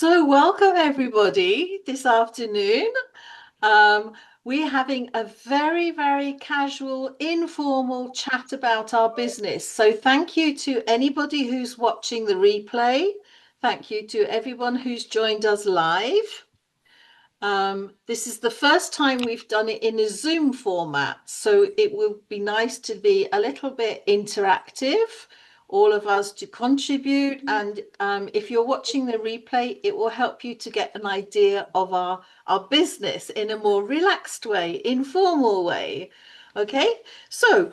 So, welcome everybody this afternoon. Um, we're having a very, very casual, informal chat about our business. So, thank you to anybody who's watching the replay. Thank you to everyone who's joined us live. This is the first time we've done it in a Zoom format, so it will be nice to be a little bit interactive, all of us to contribute. And if you're watching the replay, it will help you to get an idea of our business in a more relaxed way, informal way. Okay, so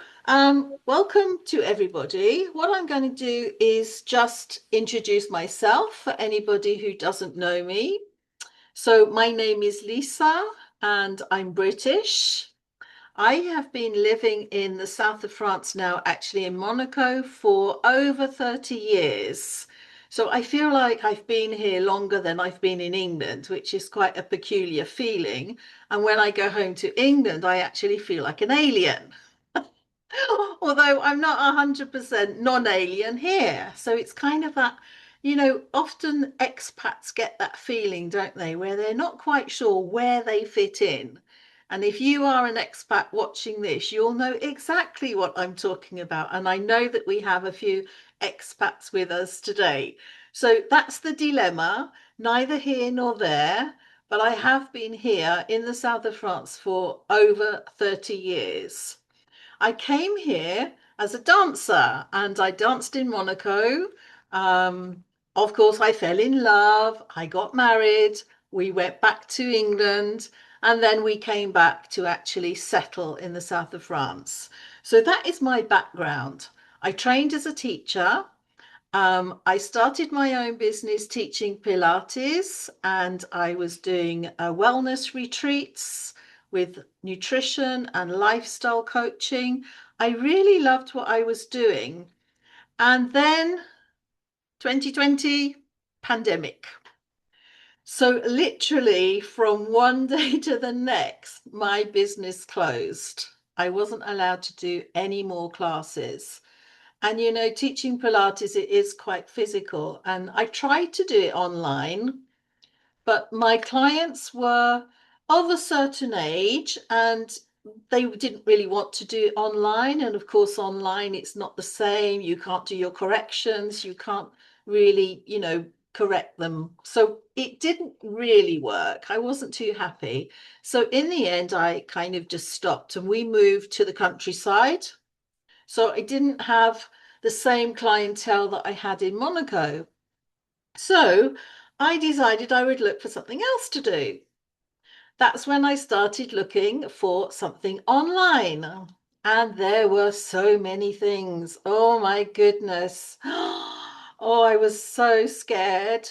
welcome to everybody. What I'm going to do is just introduce myself for anybody who doesn't know me. So my name is Lisa and I'm British. I have been living in the south of France now, actually in Monaco, for over 30 years. So I feel like I've been here longer than I've been in England, which is quite a peculiar feeling. And when I go home to England, I actually feel like an alien. Although I'm not 100% non-alien here. So it's kind of that, often expats get that feeling, don't they, where they're not quite sure where they fit in. And if you are an expat watching this, you'll know exactly what I'm talking about. And I know that we have a few expats with us today. So that's the dilemma, neither here nor there. But I have been here in the south of France for over 30 years. I came here as a dancer and I danced in Monaco. Of course, I fell in love. I got married. We went back to England and then we came back to actually settle in the south of France. So that is my background. I trained as a teacher. I started my own business teaching Pilates, and I was doing wellness retreats with nutrition and lifestyle coaching. I really loved what I was doing. And then 2020, pandemic. So, literally, from one day to the next, my business closed. I wasn't allowed to do any more classes. And teaching Pilates, it is quite physical. And I tried to do it online, but my clients were of a certain age and they didn't really want to do it online. And of course, online, it's not the same. You can't do your corrections. You can't really, correct them. So it didn't really work. I wasn't too happy. So in the end, I kind of just stopped and we moved to the countryside. So I didn't have the same clientele that I had in Monaco. So I decided I would look for something else to do. That's when I started looking for something online. And there were so many things. Oh my goodness. Oh, I was so scared.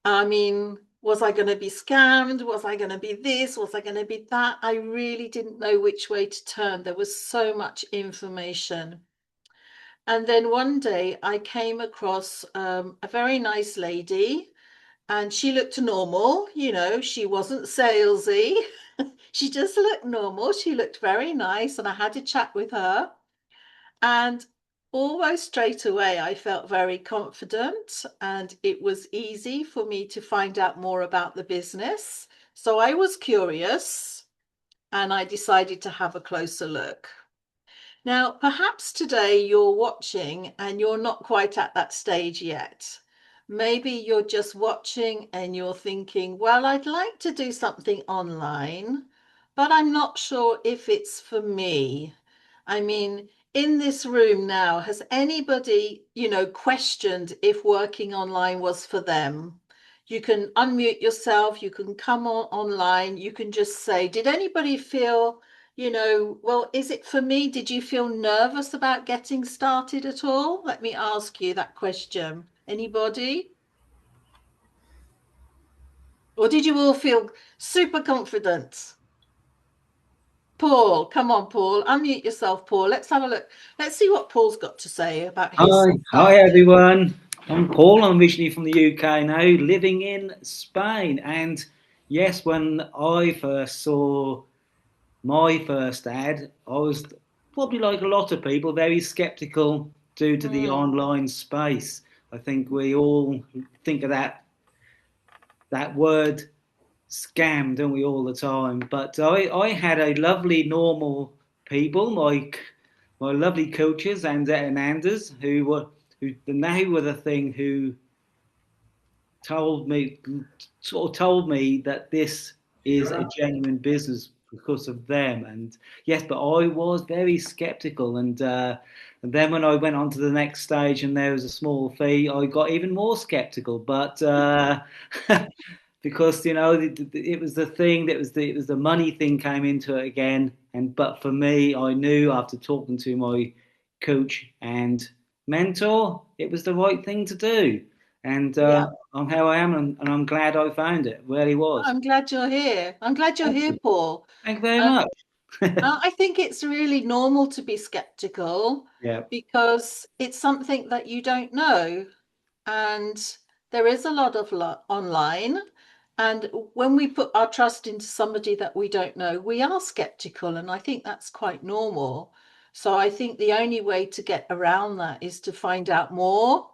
I mean, was I going to be scammed? Was I going to be this? Was I going to be that? I really didn't know which way to turn. There was so much information. And then one day I came across a very nice lady and she looked normal, she wasn't salesy. She just looked normal. She looked very nice. And I had a chat with her. And almost straight away, I felt very confident and it was easy for me to find out more about the business. So I was curious and I decided to have a closer look. Now, perhaps today you're watching and you're not quite at that stage yet. Maybe you're just watching and you're thinking, well, I'd like to do something online, but I'm not sure if it's for me. I mean, in this room now, has anybody, questioned if working online was for them? You can unmute yourself, you can come on online, you can just say, did anybody feel well, is it for me? Did you feel nervous about getting started at all? Let me ask you that question. Anybody? Or did you all feel super confident? Paul, come on, Paul. Unmute yourself, Paul. Let's have a look. Let's see what Paul's got to say about his Hi start. everyone. I'm Paul. I'm originally from the UK now, living in Spain. And yes, when I first saw my first ad, I was probably like a lot of people, very skeptical due to the Mm, online space. I think we all think of that that word scam, don't we, all the time? But I had a lovely, normal people, my lovely coaches, Anzette and Anders, and they were the thing who told me told me that this is a genuine business because of them. And yes, but I was very skeptical, and then when I went on to the next stage and there was a small fee, I got even more skeptical. But because it was the thing that was the money thing came into it again. And but for me, I knew after talking to my coach and mentor, it was the right thing to do. And Yeah. I'm how I am, and I'm glad I found it. Really was. I'm glad you're here. I'm glad you're Thank here, you. Paul. Thank you very And much. I think it's really normal to be skeptical Yeah, because it's something that you don't know. And there is a lot of online. And when we put our trust into somebody that we don't know, we are skeptical. And I think that's quite normal. So I think the only way to get around that is to find out more,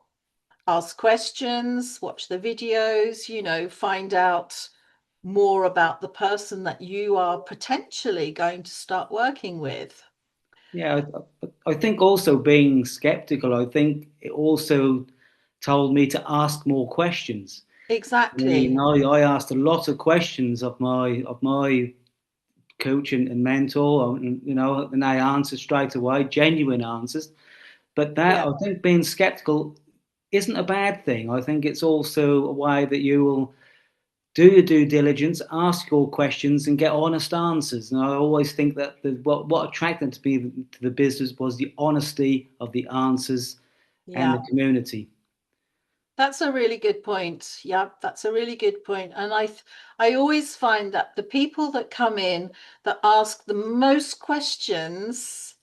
ask questions, watch the videos, find out more about the person that you are potentially going to start working with. yeah. I think also being skeptical, I think it also told me to ask more questions. I mean, Exactly. I asked a lot of questions of my coach and mentor, and they answered straight away, genuine answers. But that Yeah. I think being skeptical isn't a bad thing. I think it's also a way that you will do your due diligence, ask your questions, and get honest answers. And I always think that what attracted to me to the business was the honesty of the answers and Yeah. the community. That's a really good point. Yeah, that's a really good point. And I always find that the people that come in that ask the most questions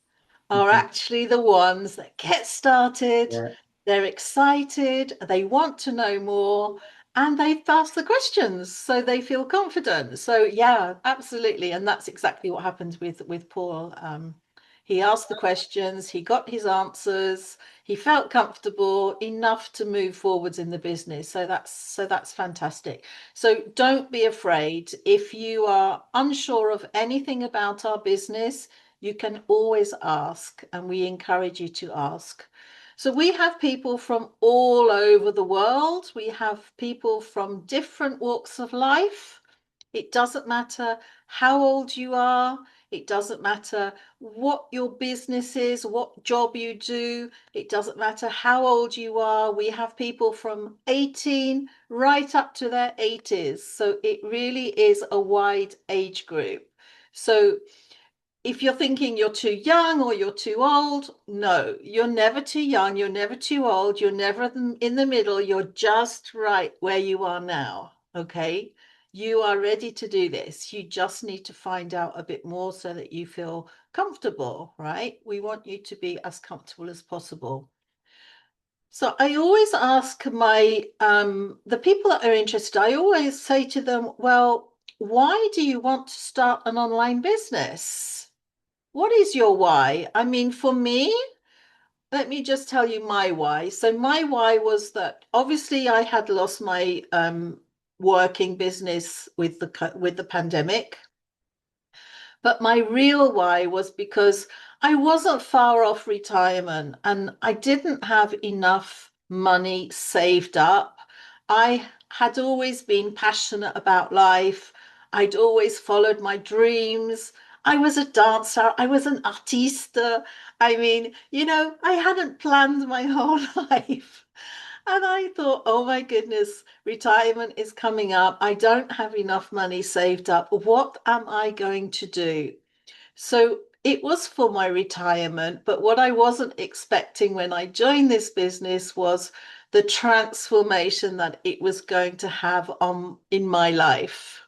are Mhm. actually the ones that get started. Yeah, They're excited, they want to know more, and they've asked the questions, so they feel confident. So yeah, absolutely. And that's exactly what happened with Paul. He asked the questions, he got his answers, he felt comfortable enough to move forwards in the business. So that's fantastic. So don't be afraid. If you are unsure of anything about our business, you can always ask, and we encourage you to ask. So we have people from all over the world. We have people from different walks of life. It doesn't matter how old you are. It doesn't matter what your business is, what job you do. It doesn't matter how old you are. We have people from 18 right up to their 80s. So it really is a wide age group. So if you're thinking you're too young or you're too old, no, you're never too young, you're never too old, you're never in the middle, you're just right where you are now. Okay. You are ready to do this. You just need to find out a bit more so that you feel comfortable, right? We want you to be as comfortable as possible. So I always ask my the people that are interested, I always say to them, well, why do you want to start an online business? What is your why? I mean, for me, let me just tell you my why. So my why was that obviously I had lost my working business with the pandemic. But my real why was because I wasn't far off retirement and I didn't have enough money saved up. I had always been passionate about life. I'd always followed my dreams. I was a dancer. I was an artiste. I mean, I hadn't planned my whole life. And I thought, oh my goodness, retirement is coming up. I don't have enough money saved up. What am I going to do? So it was for my retirement, but what I wasn't expecting when I joined this business was the transformation that it was going to have on in my life.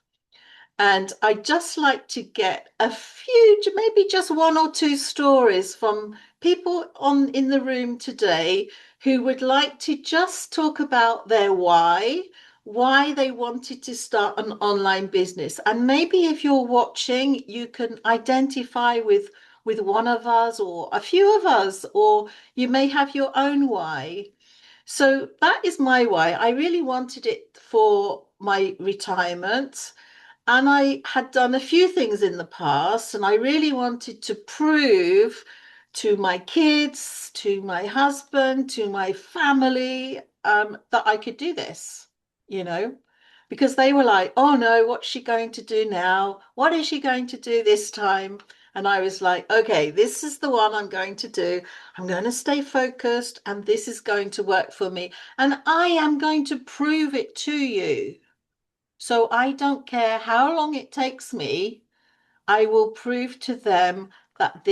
And I'd just like to get a few, maybe just one or two stories from people on in the room today who would like to just talk about their why they wanted to start an online business. And maybe if you're watching, you can identify with one of us or a few of us, or you may have your own why. So that is my why. I really wanted it for my retirement. And I had done a few things in the past, and I really wanted to prove to my kids, to my husband, to my family, that I could do this, you know, because they were like, oh no, what's she going to do now? What is she going to do this time? And I was like, okay, this is the one I'm going to do. I'm going to stay focused, and this is going to work for me. And I am going to prove it to you. So I don't care how long it takes me, I will prove to them that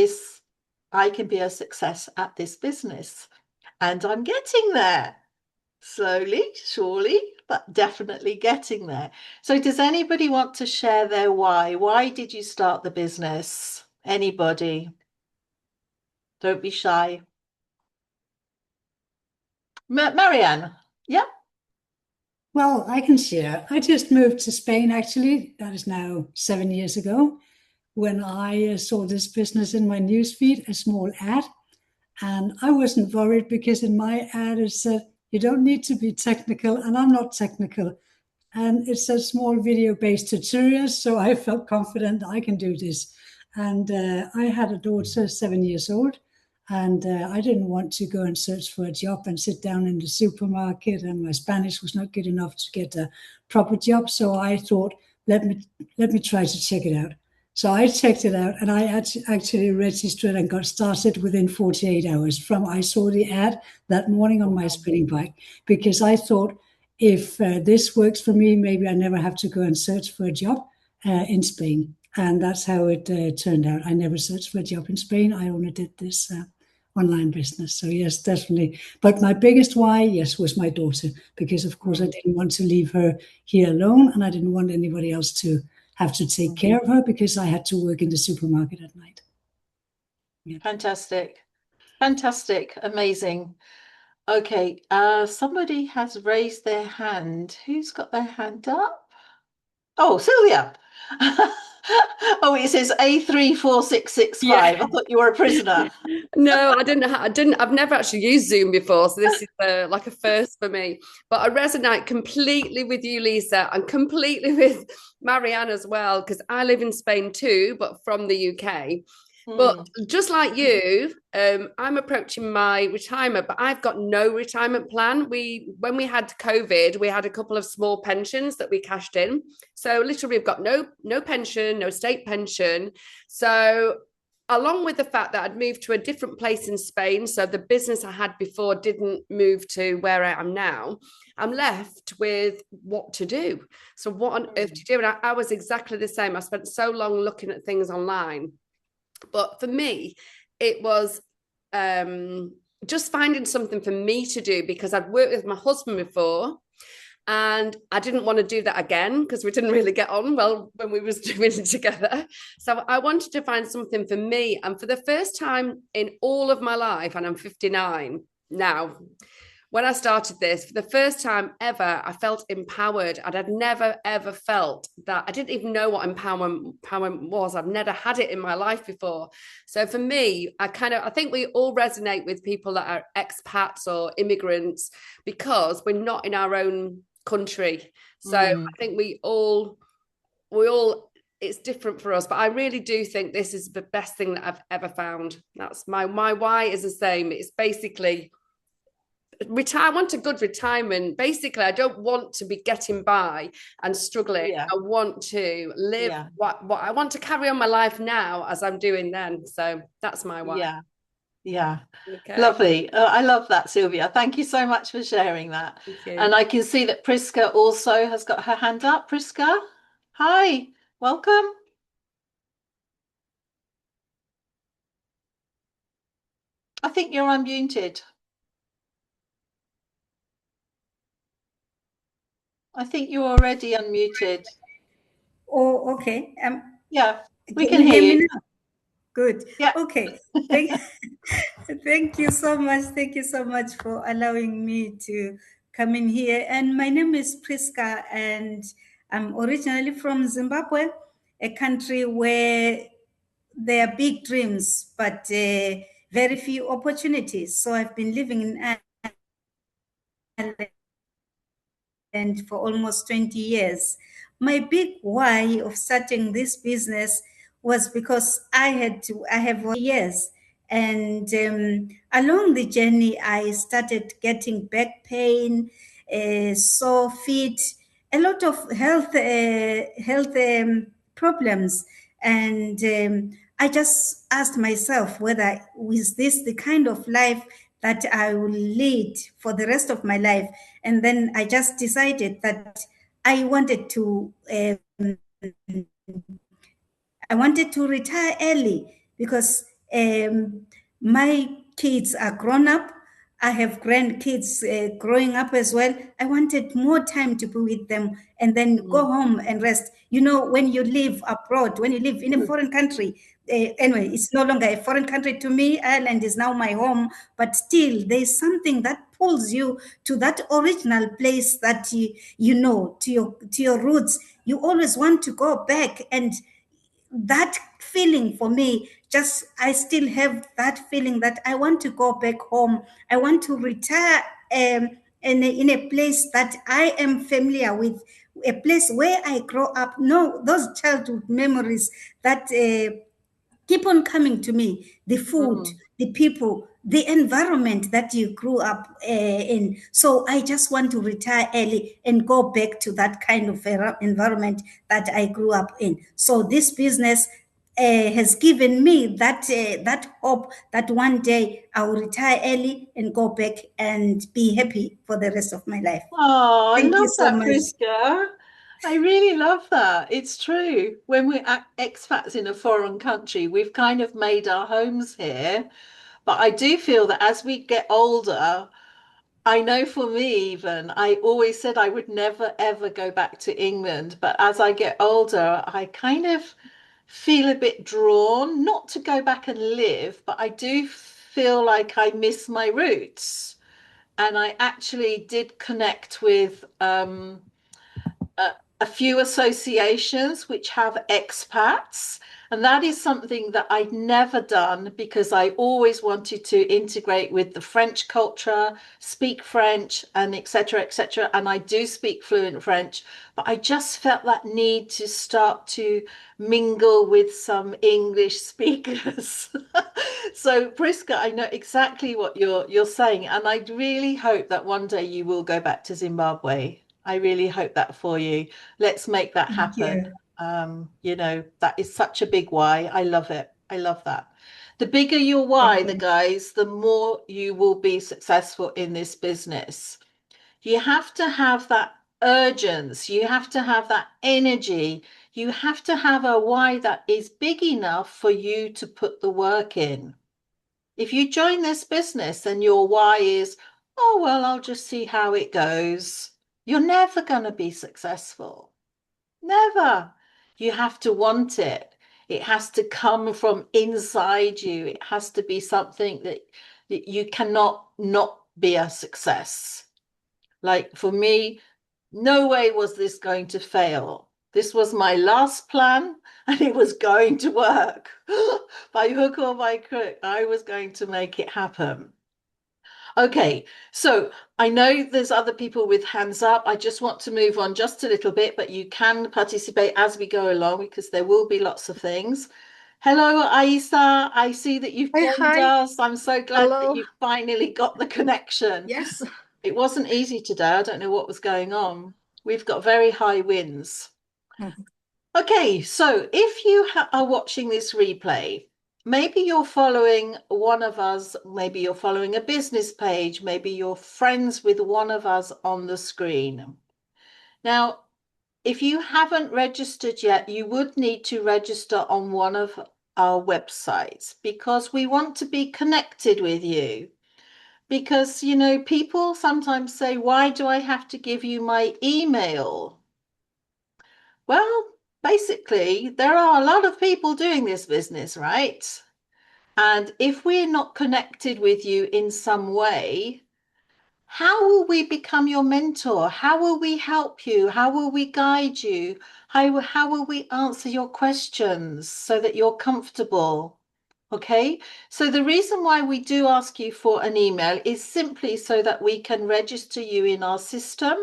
I can be a success at this business. And I'm getting there slowly, surely, but definitely getting there. So does anybody want to share their why? Why did you start the business? Anybody? Don't be shy. Marianne, yeah? Well, I can share. I just moved to Spain, actually. That is now 7 years ago, when I saw this business in my newsfeed, a small ad. And I wasn't worried because in my ad it said, you don't need to be technical, and I'm not technical. And it's a small video-based tutorial, so I felt confident I can do this. And I had a daughter, 7 years old, and I didn't want to go and search for a job and sit down in the supermarket, and my Spanish was not good enough to get a proper job. So I thought, let me try to check it out. So I checked it out, and I actually registered and got started within 48 hours from I saw the ad that morning on my spinning bike, because I thought, if this works for me, maybe I never have to go and search for a job in Spain. And that's how it turned out. I never searched for a job in Spain. I only did this online business. So yes, definitely. But my biggest why, yes, was my daughter, because of course I didn't want to leave her here alone, and I didn't want anybody else to have to take care of her because I had to work in the supermarket at night. Yeah. Fantastic. Fantastic. Amazing. Okay, somebody has raised their hand. Who's got their hand up? Oh, Sylvia. Oh, it says A34665. Yeah. I thought you were a prisoner. No, I didn't. I've never actually used Zoom before, so this is like a first for me. But I resonate completely with you, Lisa, and completely with Marianne as well, because I live in Spain too, but from the UK. But just like you, I'm approaching my retirement, but I've got no retirement plan. When we had COVID, we had a couple of small pensions that we cashed in. So literally we've got no pension, no state pension. So along with the fact that I'd moved to a different place in Spain, so the business I had before didn't move to where I am now, I'm left with what to do. So what on earth to do? And I was exactly the same. I spent so long looking at things online. But for me, it was just finding something for me to do, because I'd worked with my husband before and I didn't want to do that again because we didn't really get on well when we was doing it together. So I wanted to find something for me. And for the first time in all of my life, and I'm 59 now, when I started this, for the first time ever, I felt empowered. And I'd never, ever felt that. I didn't even know what empowerment was. I've never had it in my life before. So for me, I think we all resonate with people that are expats or immigrants, because we're not in our own country. So I think we all, it's different for us, but I really do think this is the best thing that I've ever found. That's my why is the same. It's basically, I want a good retirement. Basically, I don't want to be getting by and struggling. Yeah. I want to live what I want to carry on my life now as I'm doing then. So that's my why. Yeah. Okay. Lovely. I love that, Sylvia. Thank you so much for sharing that. And I can see that Priska also has got her hand up. Priska, hi, welcome. I think you're unmuted. I think you're already unmuted. Oh, okay. Yeah, we can hear you now. Good. Yeah. Okay. Thank you so much. Thank you so much for allowing me to come in here. And my name is Priska, and I'm originally from Zimbabwe, a country where there are big dreams, but very few opportunities. So I've been living in and for almost 20 years. My big why of starting this business was because I have years. And along the journey, I started getting back pain, sore feet, a lot of health problems. And I just asked myself whether is this the kind of life that I will lead for the rest of my life. And then I just decided that I wanted to retire early because my kids are grown up. I have grandkids growing up as well. I wanted more time to be with them and then go home and rest. You know, when you live abroad, when you live in a foreign country, anyway, it's no longer a foreign country to me. Ireland is now my home, but still there's something that pulls you to that original place that you know, to your roots. You always want to go back, and that feeling for me, just I still have that feeling that I want to go back home. I want to retire in a place that I am familiar with, a place where I grow up. No, those childhood memories that keep on coming to me, the food, the people, the environment that you grew up in. So I just want to retire early and go back to that kind of environment that I grew up in. So this business has given me that hope that one day I will retire early and go back and be happy for the rest of my life. Oh, I Thank you love so that, much. Priska. I really love that. It's true. When we're expats in a foreign country, we've kind of made our homes here. But I do feel that as we get older, I know for me, even, I always said I would never ever go back to England. But as I get older, I kind of feel a bit drawn, not to go back and live, but I do feel like I miss my roots. And I actually did connect with a few associations which have expats. And that is something that I'd never done because I always wanted to integrate with the French culture, speak French, and etc., etc. And I do speak fluent French, but I just felt that need to start to mingle with some English speakers. So, Priska, I know exactly what you're saying, and I really hope that one day you will go back to Zimbabwe. I really hope that for you. Let's make that Thank happen. you. You know, that is such a big why. I love it. I love that. The bigger your why, Thank the you. guys, the more you will be successful in this business. You have to have that urgency. You have to have that energy. You have to have a why that is big enough for you to put the work in. If you join this business and your why is, oh, well, I'll just see how it goes, you're never going to be successful. Never. You have to want it. It has to come from inside you. It has to be something that you cannot not be a success. Like for me, no way was this going to fail. This was my last plan and it was going to work. By hook or by crook, I was going to make it happen. Okay, so I know there's other people with hands up. I just want to move on just a little bit, but you can participate as we go along because there will be lots of things. Hello, Aisa. I see that you've Hi, joined hi. us. I'm so glad that Hello. you finally got the connection. Yes. It wasn't easy today. I don't know what was going on. We've got very high winds. Mhm. Okay, so if you are watching this replay, maybe you're following one of us, maybe you're following a business page, maybe you're friends with one of us on the screen. Now, if you haven't registered yet, you would need to register on one of our websites because we want to be connected with you. Because, you know, people sometimes say, why do I have to give you my email? Well, basically, there are a lot of people doing this business, right? And if we're not connected with you in some way, how will we become your mentor? How will we help you? How will we guide you? How will we answer your questions so that you're comfortable? Okay, so the reason why we do ask you for an email is simply so that we can register you in our system.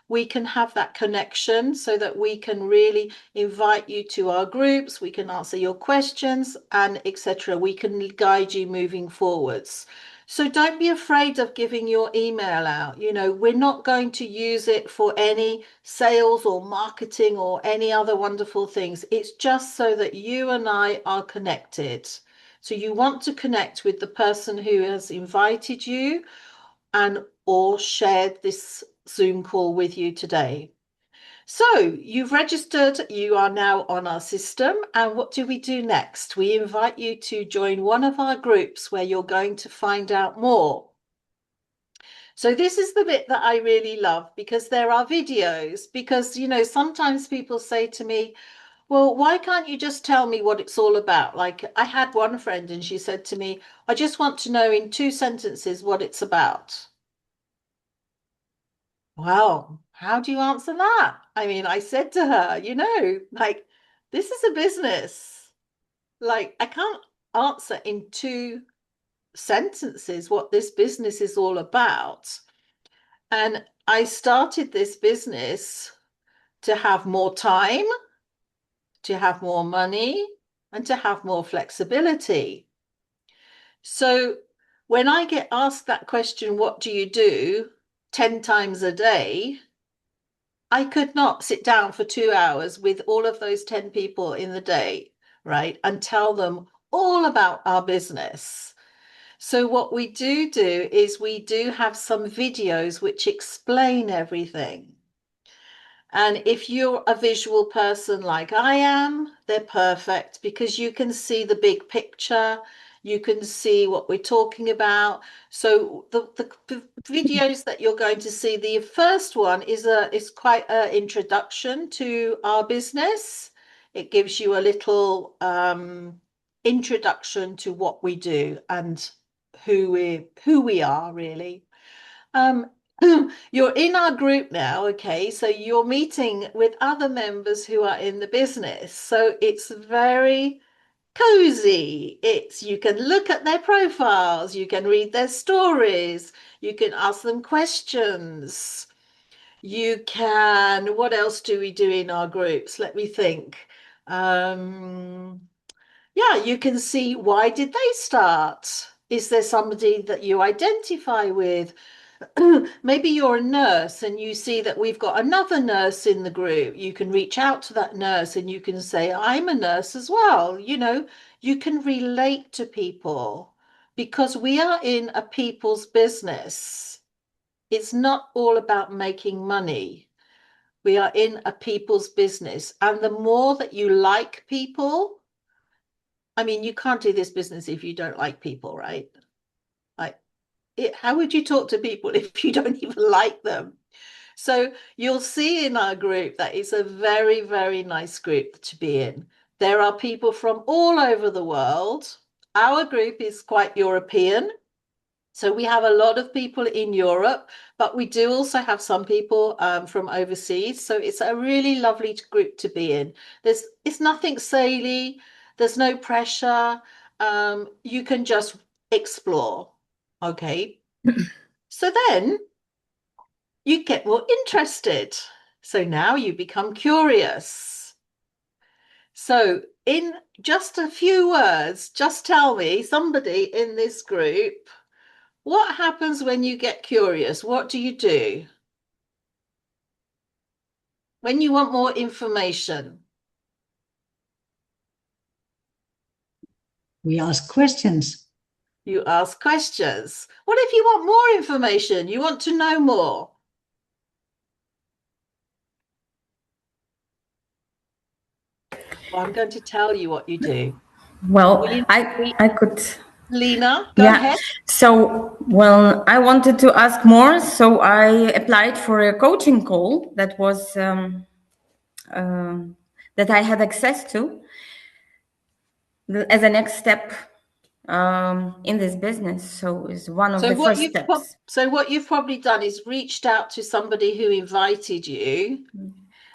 We can have that connection so that we can really invite you to our groups. We can answer your questions and etc. We can guide you moving forwards. So don't be afraid of giving your email out. You know, we're not going to use it for any sales or marketing or any other wonderful things. It's just so that you and I are connected. So you want to connect with the person who has invited you and or shared this Zoom call with you today. So you've registered, you are now on our system. And what do we do next? We invite you to join one of our groups where you're going to find out more. So this is the bit that I really love, because there are videos, because, you know, sometimes people say to me, well, why can't you just tell me what it's all about? Like, I had one friend and she said to me, I just want to know in 2 sentences what it's about. Well, how do you answer that? I mean, I said to her, you know, like, this is a business. Like, I can't answer in 2 sentences what this business is all about. And I started this business to have more time, to have more money, and to have more flexibility. So when I get asked that question, what do you do 10 times a day? I could not sit down for 2 hours with all of those 10 people in the day, right? And tell them all about our business. So what we do is we do have some videos which explain everything. And if you're a visual person like I am, they're perfect because you can see the big picture, you can see what we're talking about. So the videos that you're going to see, the first one is quite an introduction to our business. It gives you a little introduction to what we do and who we are really. You're in our group now, okay? So you're meeting with other members who are in the business. So it's very cozy. You can look at their profiles, you can read their stories, you can ask them questions. You can, what else do we do in our groups? Let me think. Yeah, you can see, why did they start? Is there somebody that you identify with? Maybe you're a nurse and you see that we've got another nurse in the group. You can reach out to that nurse and you can say, I'm a nurse as well. You know, you can relate to people because we are in a people's business. It's not all about making money. We are in a people's business. And the more that you like people, I mean, you can't do this business if you don't like people, right? How would you talk to people if you don't even like them? So you'll see in our group that it's a very, very nice group to be in. There are people from all over the world. Our group is quite European. So we have a lot of people in Europe, but we do also have some people from overseas. So it's a really lovely group to be in. It's nothing saley. There's no pressure. You can just explore. Okay. So then you get more interested. So now you become curious. So in just a few words, just tell me, somebody in this group, what happens when you get curious? What do you do? When you want more information? We ask questions. You ask questions. What if you want more information? You want to know more? Well, I'm going to tell you what you do. Well, I could. Lena, go ahead. So, well, I wanted to ask more, so I applied for a coaching call that was that I had access to as a next step in this business. So it's one of the first steps. So what you've probably done is reached out to somebody who invited you,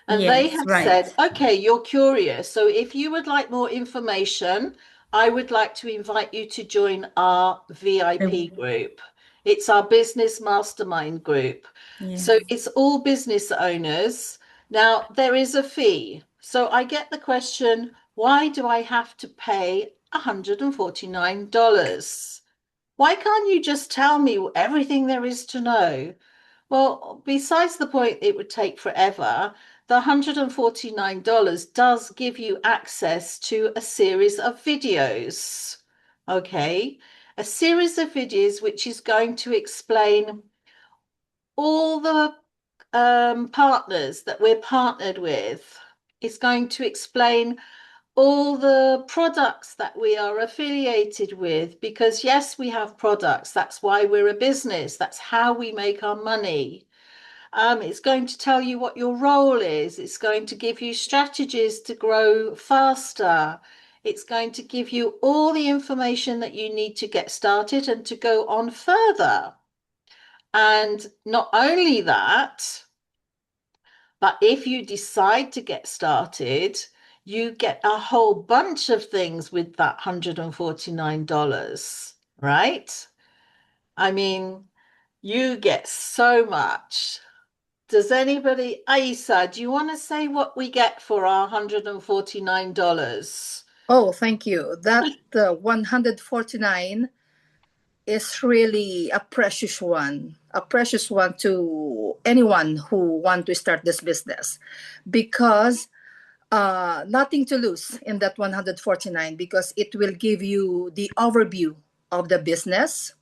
and they have said, okay, you're curious. So if you would like more information, I would like to invite you to join our VIP group. It's our business mastermind group. Yes. So it's all business owners. Now, there is a fee. So I get the question, why do I have to pay $149? Why can't you just tell me everything there is to know? Well, besides the point it would take forever, the $149 does give you access to a series of videos. Okay, a series of videos which is going to explain all the partners that we're partnered with. It's going to explain all the products that we are affiliated with, because yes, we have products. That's why we're a business. That's how we make our money. It's going to tell you what your role is. It's going to give you strategies to grow faster. It's going to give you all the information that you need to get started and to go on further. And not only that, but if you decide to get started, you get a whole bunch of things with that $149, right? I mean, you get so much. Does anybody, Aisa, do you want to say what we get for our $149? Oh, thank you. That 149 is really a precious one to anyone who want to start this business, because nothing to lose in that 149, because it will give you the overview of the business,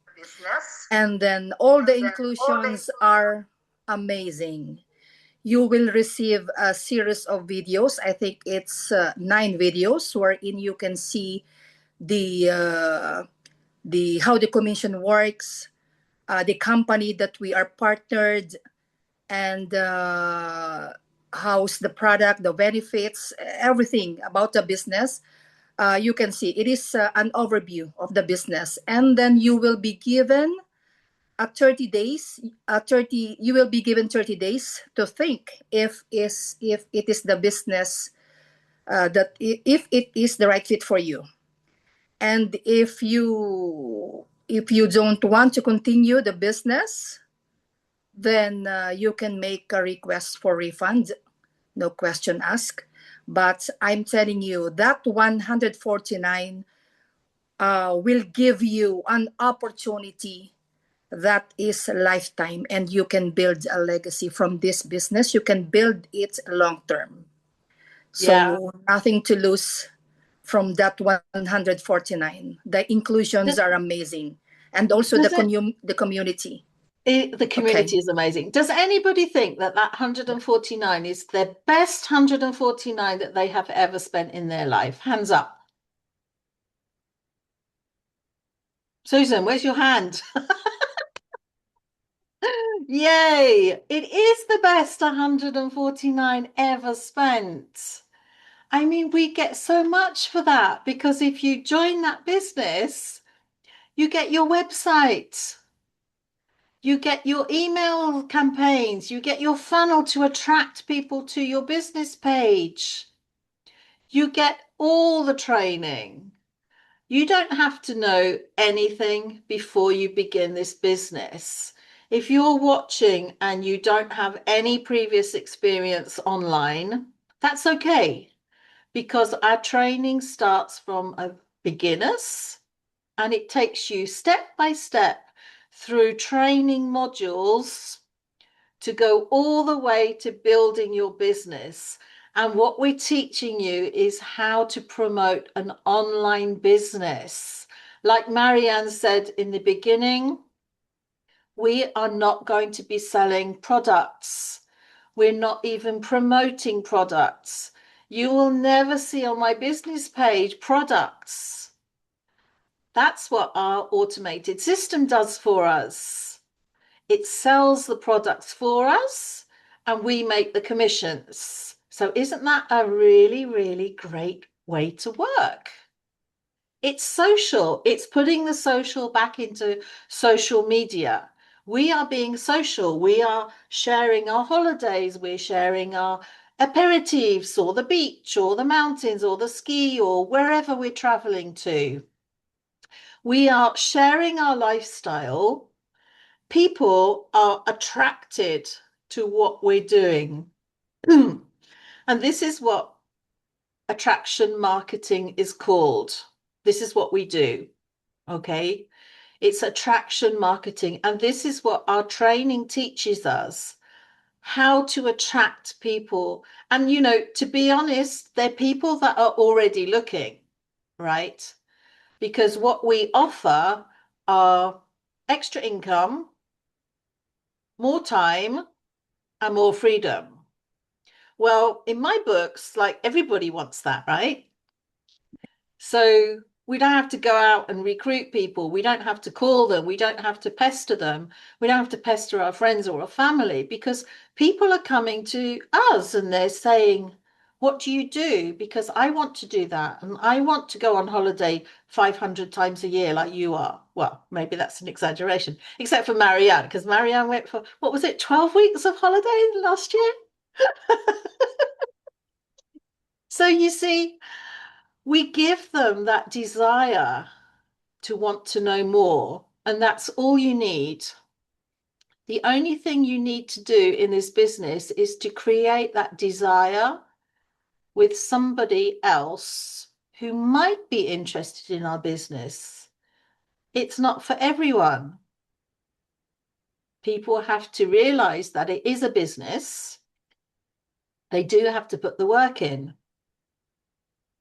and then all the inclusions are amazing. You will receive a series of videos. I think it's 9 videos wherein you can see the how the commission works, the company that we are partnered, and how's the product, the benefits, everything about the business. You can see it is an overview of the business, and then you will be given 30 days. You will be given 30 days to think if it is the business if it is the right fit for you. And if you don't want to continue the business, then you can make a request for refund, no question asked. But I'm telling you that 149 will give you an opportunity that is a lifetime, and you can build a legacy from this business. You can build it long term. So nothing to lose from that 149. The inclusions are amazing, and also the community. The community is amazing. Does anybody think that 149 is the best 149 that they have ever spent in their life? Hands up. Susan, where's your hand? Yay! It is the best 149 ever spent. I mean, we get so much for that, because if you join that business, you get your website, you get your email campaigns, you get your funnel to attract people to your business page. You get all the training. You don't have to know anything before you begin this business. If you're watching and you don't have any previous experience online, that's okay, because our training starts from a beginners, and it takes you step by step through training modules to go all the way to building your business. And what we're teaching you is how to promote an online business. Like Marianne said in the beginning, we are not going to be selling products. We're not even promoting products. You will never see on my business page products. That's what our automated system does for us. It sells the products for us, and we make the commissions. So isn't that a really, really great way to work? It's social. It's putting the social back into social media. We are being social. We are sharing our holidays. We're sharing our aperitifs or the beach or the mountains or the ski or wherever we're traveling to. We are sharing our lifestyle. People are attracted to what we're doing. And this is what attraction marketing is called. This is what we do. Okay. It's attraction marketing. And this is what our training teaches us, how to attract people. And, you know, to be honest, they're people that are already looking, right? Because what we offer are extra income, more time, and more freedom. Well, in my books, like everybody wants that, right? So we don't have to go out and recruit people. We don't have to call them. We don't have to pester them. We don't have to pester our friends or our family, because people are coming to us and they're saying, what do you do? Because I want to do that. And I want to go on holiday 500 times a year like you are. Well, maybe that's an exaggeration, except for Marianne, because Marianne went for, what was it, 12 weeks of holiday last year? So you see, we give them that desire to want to know more, and that's all you need. The only thing you need to do in this business is to create that desire with somebody else who might be interested in our business. It's not for everyone. People have to realize that it is a business. They do have to put the work in.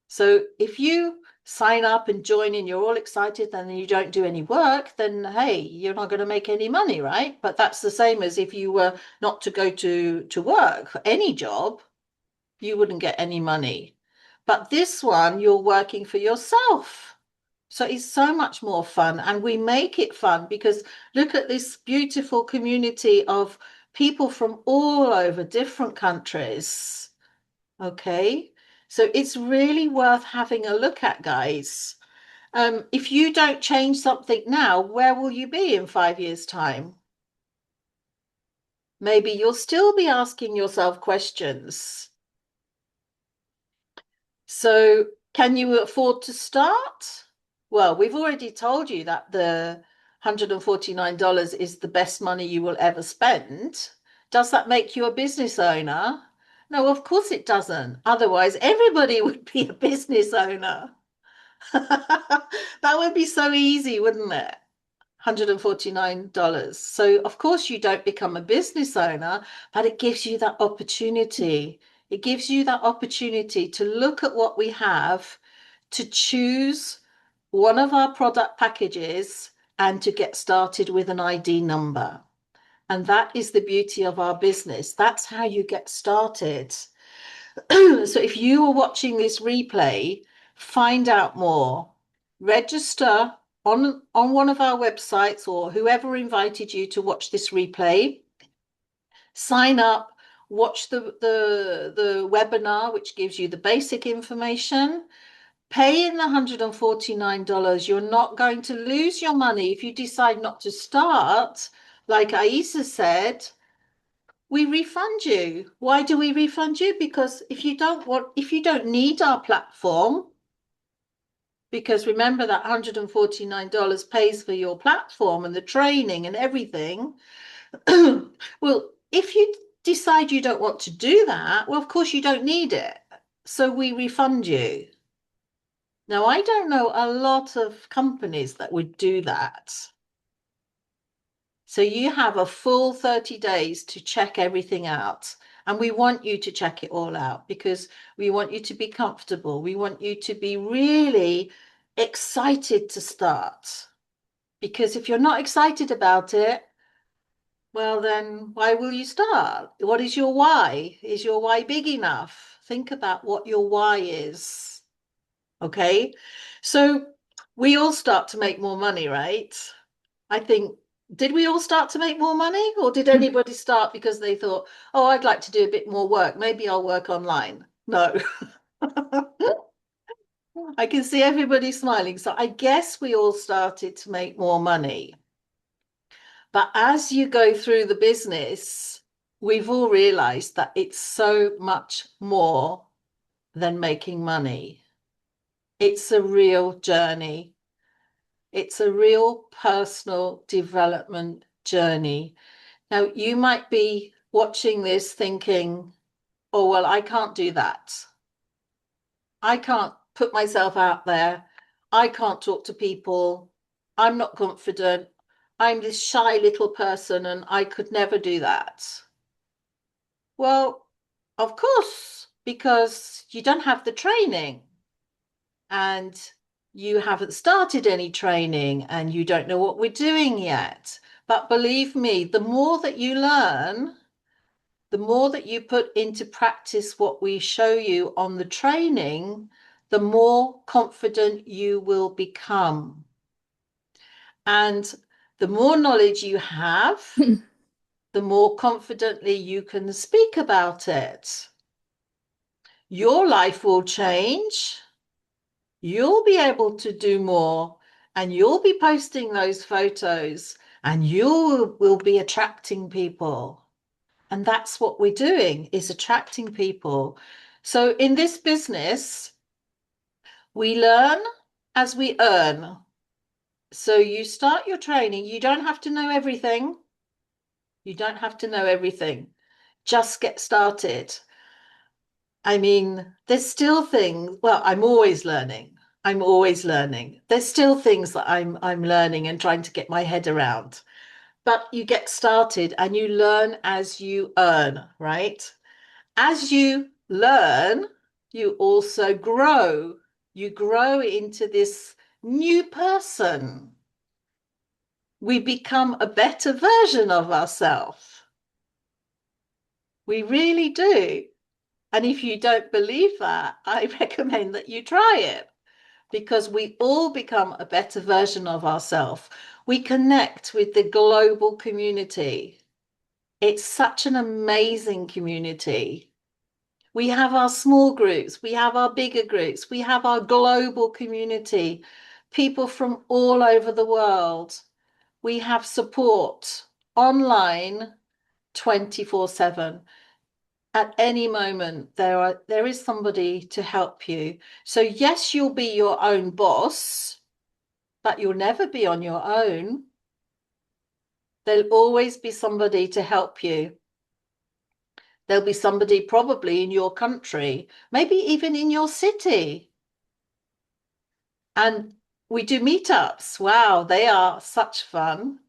So if you sign up and join in, you're all excited, and then you don't do any work, then hey, you're not going to make any money, right? But that's the same as if you were not to go to work for any job, you wouldn't get any money. But this one, you're working for yourself. So it's so much more fun, and we make it fun because look at this beautiful community of people from all over different countries. Okay. So it's really worth having a look at, guys. If you don't change something now, where will you be in 5 years' time? Maybe you'll still be asking yourself questions. So can you afford to start? Well, we've already told you that the $149 is the best money you will ever spend. Does that make you a business owner? No, of course it doesn't. Otherwise, everybody would be a business owner. That would be so easy, wouldn't it? $149. So, of course, you don't become a business owner, but it gives you that opportunity. It gives you that opportunity to look at what we have, to choose one of our product packages, and to get started with an ID number. And that is the beauty of our business. That's how you get started. So if you are watching this replay, find out more. Register on one of our websites, or whoever invited you to watch this replay. Sign up, watch the webinar, which gives you the basic information. Pay in the $149. You're not going to lose your money if you decide not to start. Like Aisa said, we refund you. Why do we refund you? Because if you don't need our platform, because remember that $149 pays for your platform and the training and everything. Well, if you decide you don't want to do that, well, of course you don't need it. So we refund you. Now, I don't know a lot of companies that would do that. So you have a full 30 days to check everything out. And we want you to check it all out because we want you to be comfortable. We want you to be really excited to start. Because if you're not excited about it, well, then why will you start? What is your why? Is your why big enough? Think about what your why is. Okay, so we all start to make more money, right? I think, did we all start to make more money, or did anybody start because they thought, oh, I'd like to do a bit more work, maybe I'll work online? No. I can see everybody smiling, so I guess we all started to make more money. But as you go through the business, we've all realized that it's so much more than making money. It's a real journey. It's a real personal development journey. Now, you might be watching this thinking, oh, well, I can't do that. I can't put myself out there. I can't talk to people. I'm not confident. I'm this shy little person and I could never do that. Well, of course, because you don't have the training and you haven't started any training and you don't know what we're doing yet. But believe me, the more that you learn, the more that you put into practice what we show you on the training, the more confident you will become. And the more knowledge you have, the more confidently you can speak about it. Your life will change. You'll be able to do more and you'll be posting those photos and you will be attracting people. And that's what we're doing, is attracting people. So in this business, we learn as we earn. So you start your training. You don't have to know everything. You don't have to know everything. Just get started. I mean, there's still things, well, I'm always learning. I'm always learning. There's still things that I'm learning and trying to get my head around. But you get started and you learn as you earn, right? As you learn, you also grow. You grow into this new person. We become a better version of ourselves. We really do. And if you don't believe that, I recommend that you try it, because we all become a better version of ourselves. We connect with the global community. It's such an amazing community. We have our small groups, we have our bigger groups, we have our global community, people from all over the world. We have support online 24/7. At any moment, there is somebody to help you. So yes, you'll be your own boss, but you'll never be on your own. There'll always be somebody to help you. There'll be somebody probably in your country, maybe even in your city. And we do meetups. Wow, they are such fun.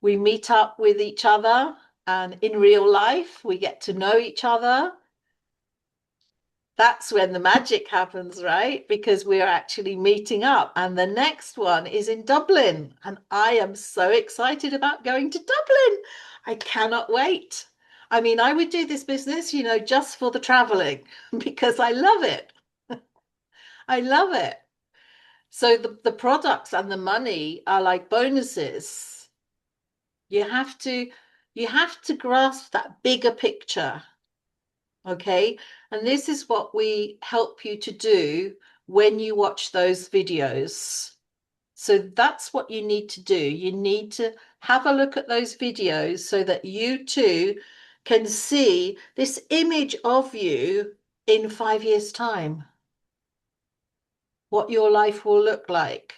We meet up with each other, and in real life, we get to know each other. That's when the magic happens, right? Because we're actually meeting up. And the next one is in Dublin. And I am so excited about going to Dublin. I cannot wait. I mean, I would do this business, you know, just for the traveling because I love it. I love it. So the products and the money are like bonuses. You have to grasp that bigger picture. Okay. And this is what we help you to do when you watch those videos. So that's what you need to do. You need to have a look at those videos so that you too can see this image of you in 5 years' time, what your life will look like.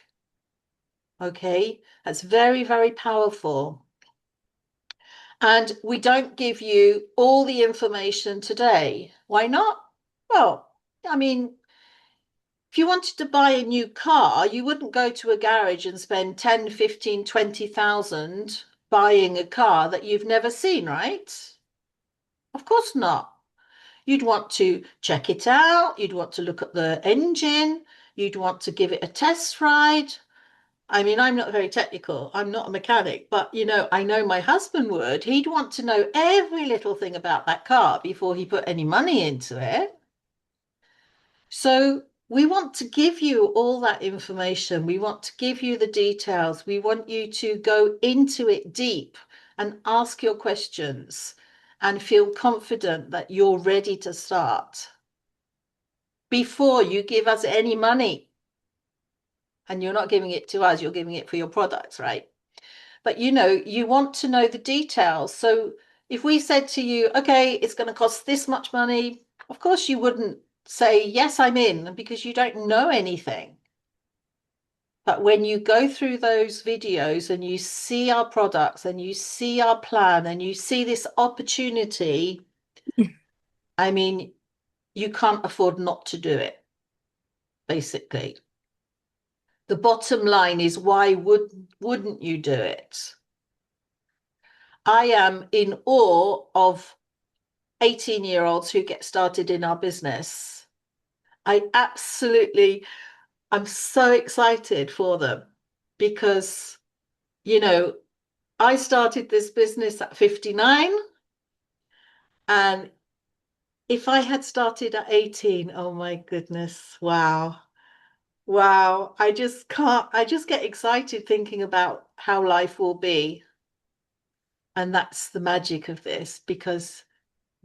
Okay, that's very, very powerful. And we don't give you all the information today. Why not? Well, I mean, if you wanted to buy a new car, you wouldn't go to a garage and spend 10, 15, 20,000 buying a car that you've never seen, right? Of course not. You'd want to check it out. You'd want to look at the engine. You'd want to give it a test ride. I mean, I'm not very technical. I'm not a mechanic, but you know, I know my husband would. He'd want to know every little thing about that car before he put any money into it. So we want to give you all that information. We want to give you the details. We want you to go into it deep and ask your questions and feel confident that you're ready to start before you give us any money. And you're not giving it to us, you're giving it for your products, right? But you know, you want to know the details. So if we said to you, okay, it's going to cost this much money, of course you wouldn't say, yes, I'm in, because you don't know anything. But when you go through those videos and you see our products and you see our plan and you see this opportunity, I mean, you can't afford not to do it, basically. The bottom line is, why wouldn't you do it? I am in awe of 18-year-olds who get started in our business. I'm so excited for them because, you know, I started this business at 59, and if I had started at 18, oh my goodness, wow. I just get excited thinking about how life will be. And that's the magic of this, because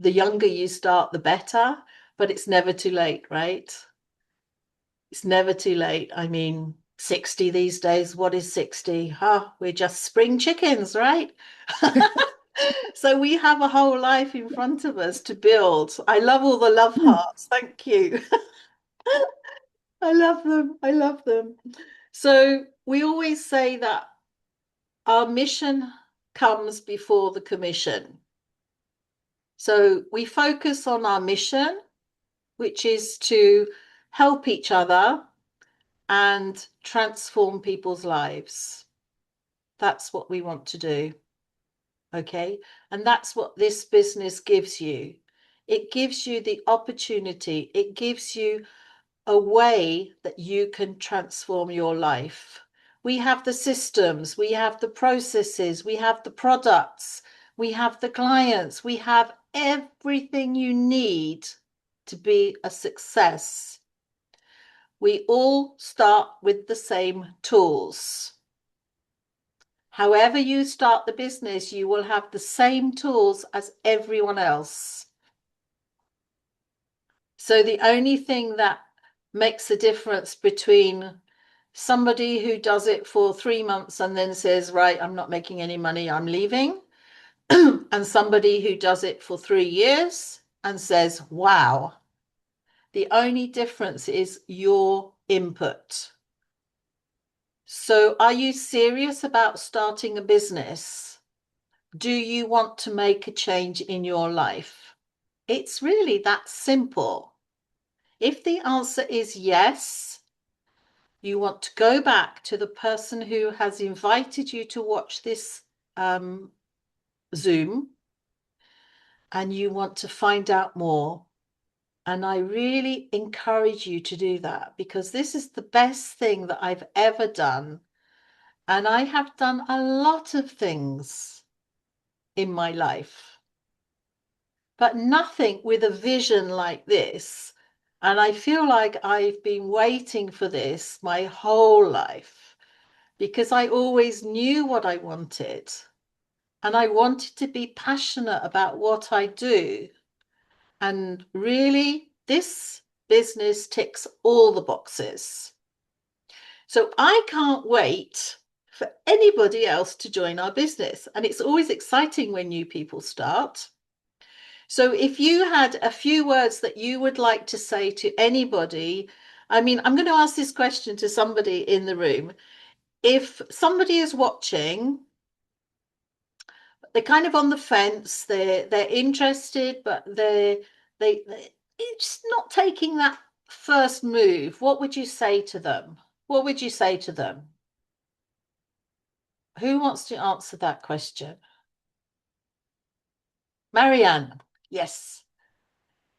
the younger you start, the better, but it's never too late, right? It's never too late. I mean, 60 these days, what is 60? We're just spring chickens, right? So we have a whole life in front of us to build. I love all the love hearts. Thank you. I love them. I love them. So we always say that our mission comes before the commission. So we focus on our mission, which is to help each other and transform people's lives. That's what we want to do. Okay. And that's what this business gives you. It gives you the opportunity. It gives you a way that you can transform your life. We have the systems, we have the processes, we have the products, we have the clients, we have everything you need to be a success. We all start with the same tools. However you start the business, you will have the same tools as everyone else. So the only thing that makes a difference between somebody who does it for 3 months and then says, right, I'm not making any money, I'm leaving, and somebody who does it for 3 years and says, wow, the only difference is your input. So are you serious about starting a business? Do you want to make a change in your life? It's really that simple. If the answer is yes, you want to go back to the person who has invited you to watch this Zoom, and you want to find out more. And I really encourage you to do that, because this is the best thing that I've ever done. And I have done a lot of things in my life, but nothing with a vision like this. And I feel like I've been waiting for this my whole life, because I always knew what I wanted. And I wanted to be passionate about what I do. And really, this business ticks all the boxes. So I can't wait for anybody else to join our business. And it's always exciting when new people start. So if you had a few words that you would like to say to anybody, I mean, I'm going to ask this question to somebody in the room. If somebody is watching, they're kind of on the fence, they're interested, but they're just not taking that first move, what would you say to them? What would you say to them? Who wants to answer that question? Marianne, yes.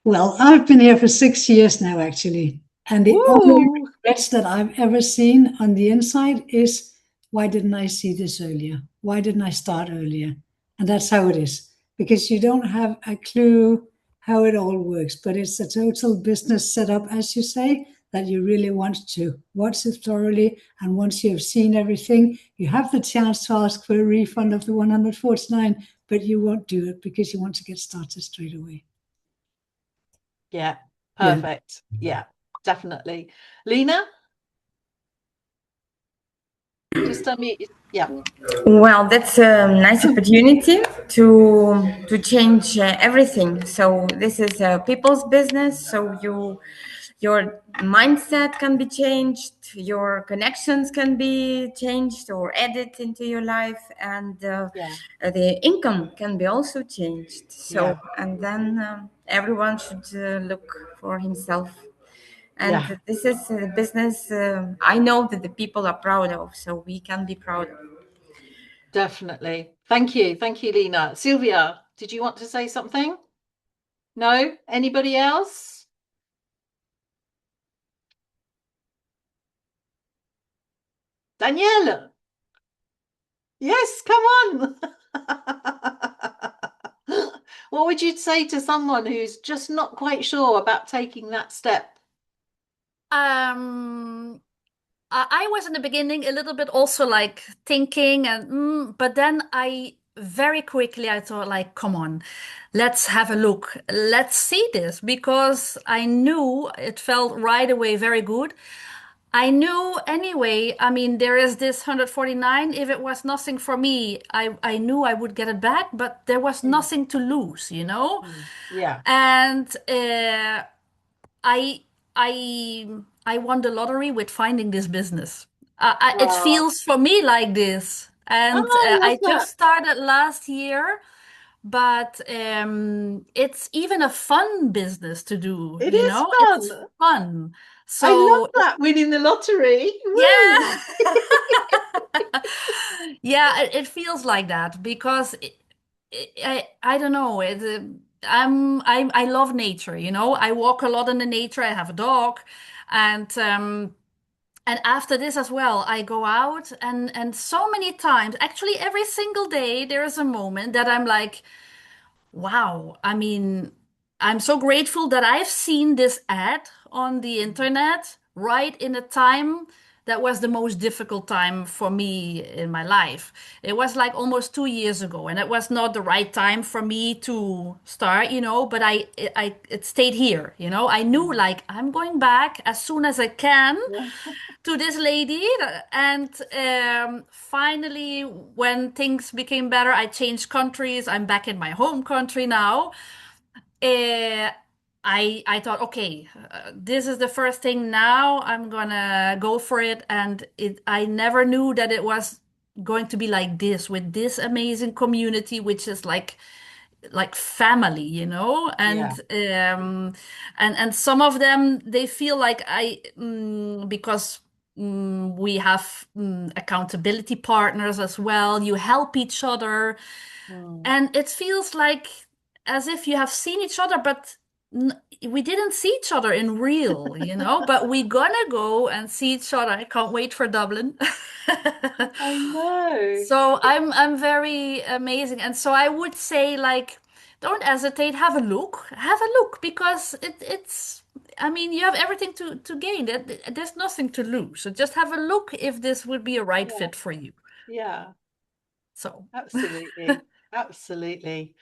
Well, I've been here for 6 years now, actually. And the only regrets that I've ever seen on the inside is, why didn't I see this earlier? Why didn't I start earlier? And that's how it is, because you don't have a clue how it all works, but it's a total business setup, as you say, that you really want to watch it thoroughly. And once you have seen everything, you have the chance to ask for a refund of the 149, but you won't do it because you want to get started straight away. Yeah, perfect. Yeah, definitely. Lena? Just Yeah. Well, that's a nice opportunity to change everything. So this is a people's business. So your mindset can be changed, your connections can be changed or added into your life, and the income can be also changed. So and then everyone should look for himself. And this is a business I know that the people are proud of, so we can be proud of. Definitely. Thank you, Lena. Sylvia, did you want to say something? No? Anybody else? Danielle. Yes, come on. What would you say to someone who's just not quite sure about taking that step? I was in the beginning a little bit also like thinking but then I very quickly I thought like, come on, let's have a look. Let's see this, because I knew it felt right away very good. I knew anyway, I mean, there is this 149. If it was nothing for me, I knew I would get it back, but there was nothing to lose, you know? Yeah. And I won the lottery with finding this business. It feels for me like this, and I just started last year, but it's even a fun business to do. It you is know, fun. It's fun. I love So that, winning the lottery. yeah, yeah, it feels like that because I don't know. I love nature. You know, I walk a lot in the nature. I have a dog, and after this as well, I go out and so many times, actually every single day, there is a moment that I'm like, wow. I mean, I'm so grateful that I've seen this ad on the internet right in a time that was the most difficult time for me in my life. It was like almost 2 years ago, and it was not the right time for me to start, you know, but it stayed here, you know. I knew like I'm going back as soon as I can to this lady, and finally when things became better, I changed countries. I'm back in my home country now. uh, I thought, okay, this is the first thing. Now I'm gonna go for it, and I never knew that it was going to be like this, with this amazing community, which is like family, you know. And some of them, they feel like because we have accountability partners as well. You help each other, and it feels like as if you have seen each other, but we didn't see each other in real, you know. But we're gonna go and see each other. I can't wait for Dublin. I know. So I'm very amazing, and so I would say like, don't hesitate. Have a look, because it's. I mean, you have everything to gain. There's nothing to lose. So just have a look if this would be a right fit for you. Yeah. So Absolutely. Absolutely.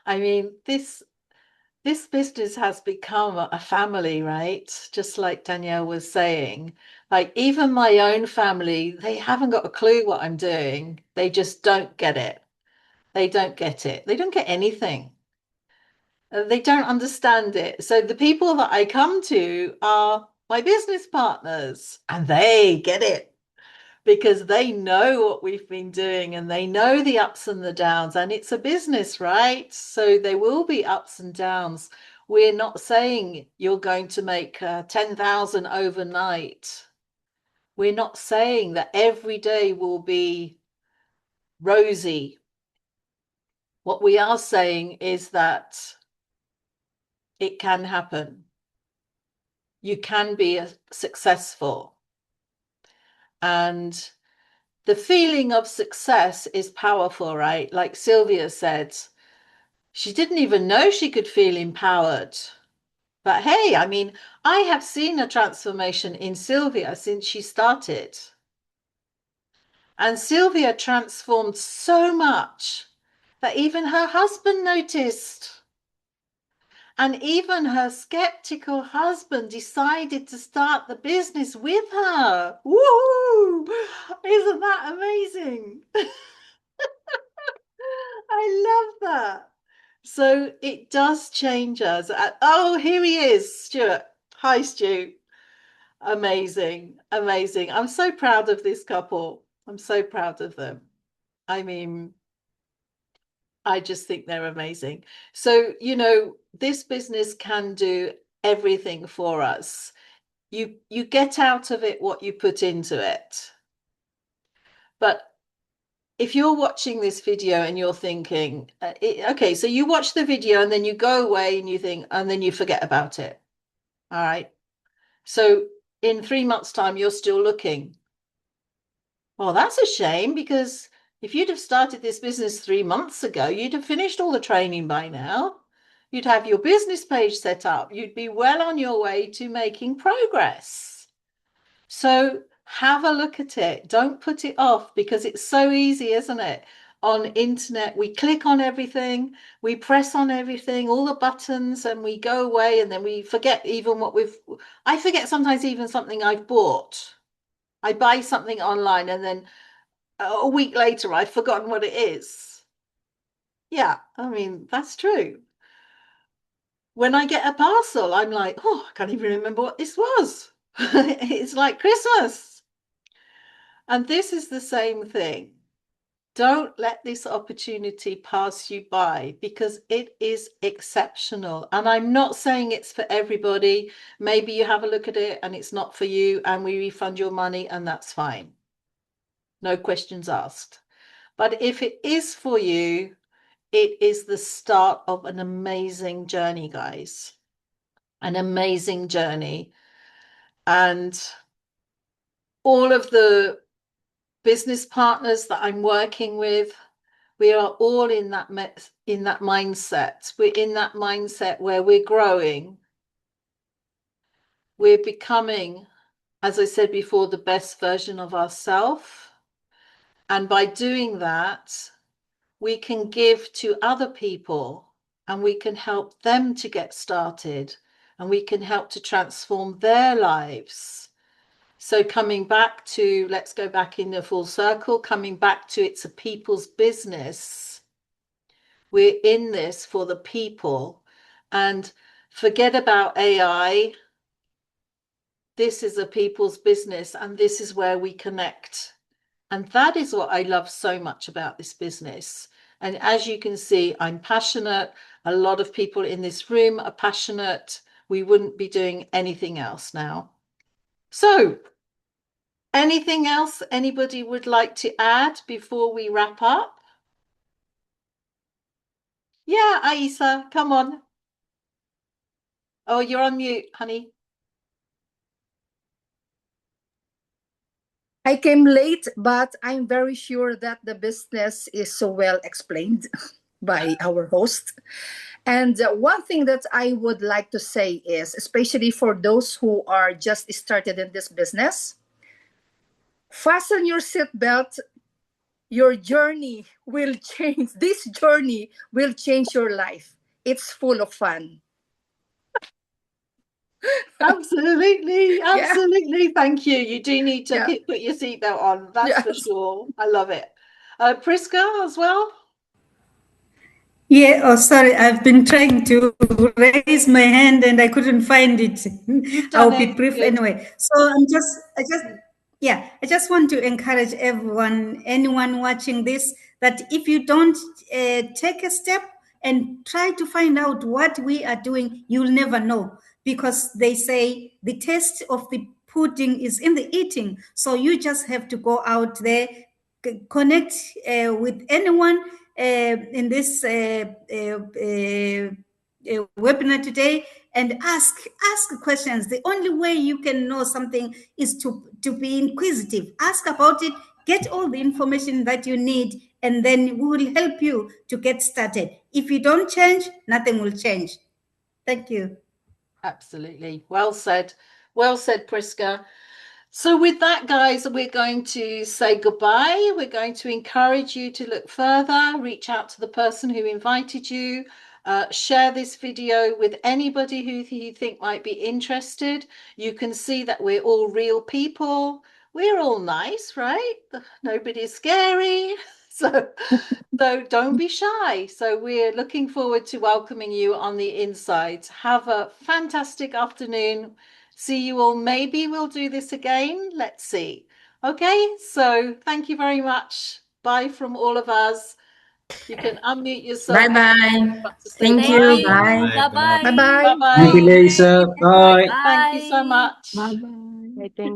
I mean, this business has become a family, right? Just like Danielle was saying. Like even my own family, they haven't got a clue what I'm doing. They just don't get it. They don't get it. They don't get anything. They don't understand it. So the people that I come to are my business partners, and they get it because they know what we've been doing and they know the ups and the downs, and it's a business, right? So there will be ups and downs. We're not saying you're going to make 10,000 overnight. We're not saying that every day will be rosy. What we are saying is that it can happen. You can be successful. And the feeling of success is powerful, right? Like Sylvia said, she didn't even know she could feel empowered. But hey, I mean, I have seen a transformation in Sylvia since she started. And Sylvia transformed so much that even her husband noticed. And even her skeptical husband decided to start the business with her. Woo! Isn't that amazing? I love that. So it does change us. Oh, here he is, Stuart. Hi, Stu. Amazing, amazing. I'm so proud of this couple. I'm so proud of them. I mean, I just think they're amazing. So, you know, this business can do everything for us. You get out of it what you put into it. But if you're watching this video and you're thinking, okay, so you watch the video and then you go away and you think, and then you forget about it. All right. So in 3 months' time, you're still looking. Well, that's a shame, because if you'd have started this business 3 months ago, you'd have finished all the training by now. You'd have your business page set up. You'd be well on your way to making progress. So have a look at it. Don't put it off, because it's so easy, isn't it? On internet, we click on everything, we press on everything, all the buttons, and we go away, and then we forget even what I forget sometimes even something I've bought. I buy something online and then a week later I've forgotten what it is. Yeah, I mean, that's true. When I get a parcel, I'm like, oh, I can't even remember what this was. It's like Christmas. And this is the same thing. Don't let this opportunity pass you by, because it is exceptional. And I'm not saying it's for everybody. Maybe you have a look at it and it's not for you, and we refund your money, and that's fine. No questions asked. But if it is for you, it is the start of an amazing journey, guys. An amazing journey. And all of the business partners that I'm working with, we are all in that mindset. We're in that mindset where we're growing. We're becoming, as I said before, the best version of ourselves. And by doing that, we can give to other people, and we can help them to get started, and we can help to transform their lives. So coming back to, let's go back in a full circle, coming back to, it's a people's business. We're in this for the people, and forget about AI. This is a people's business, and this is where we connect. And that is what I love so much about this business. And as you can see, I'm passionate. A lot of people in this room are passionate. We wouldn't be doing anything else now. So, anything else anybody would like to add before we wrap up? Yeah, Aisa, come on. Oh, you're on mute, honey. I came late, but I'm very sure that the business is so well explained by our host. And one thing that I would like to say is, especially for those who are just started in this business, fasten your seatbelt. Your journey will change. This journey will change your life. It's full of fun. Absolutely, absolutely. Yeah. Thank you. You do need to put your seatbelt on. That's for sure. I love it. Priska as well. Yeah. Oh, sorry. I've been trying to raise my hand and I couldn't find it. I'll be brief anyway. So I just want to encourage anyone watching this, that if you don't take a step and try to find out what we are doing, you'll never know, because they say the taste of the pudding is in the eating. So you just have to go out there, connect with anyone in this webinar today, and ask questions. The only way you can know something is to be inquisitive. Ask about it, get all the information that you need, and then we will help you to get started. If you don't change, nothing will change. Thank you. Absolutely. Well said. Well said, Priska. So with that, guys, we're going to say goodbye. We're going to encourage you to look further, reach out to the person who invited you. Share this video with anybody who you think might be interested. You can see that we're all real people. We're all nice, right? Nobody's scary. So don't be shy. So we're looking forward to welcoming you on the inside. Have a fantastic afternoon. See you all. Maybe we'll do this again. Let's see. Okay, so thank you very much. Bye from all of us. You can unmute yourself. Bye bye. Thank Thank you. you. Bye. Bye-bye. Bye bye. Bye-bye. Thank you, Lisa. Bye. Thank you so much. Bye bye. Thank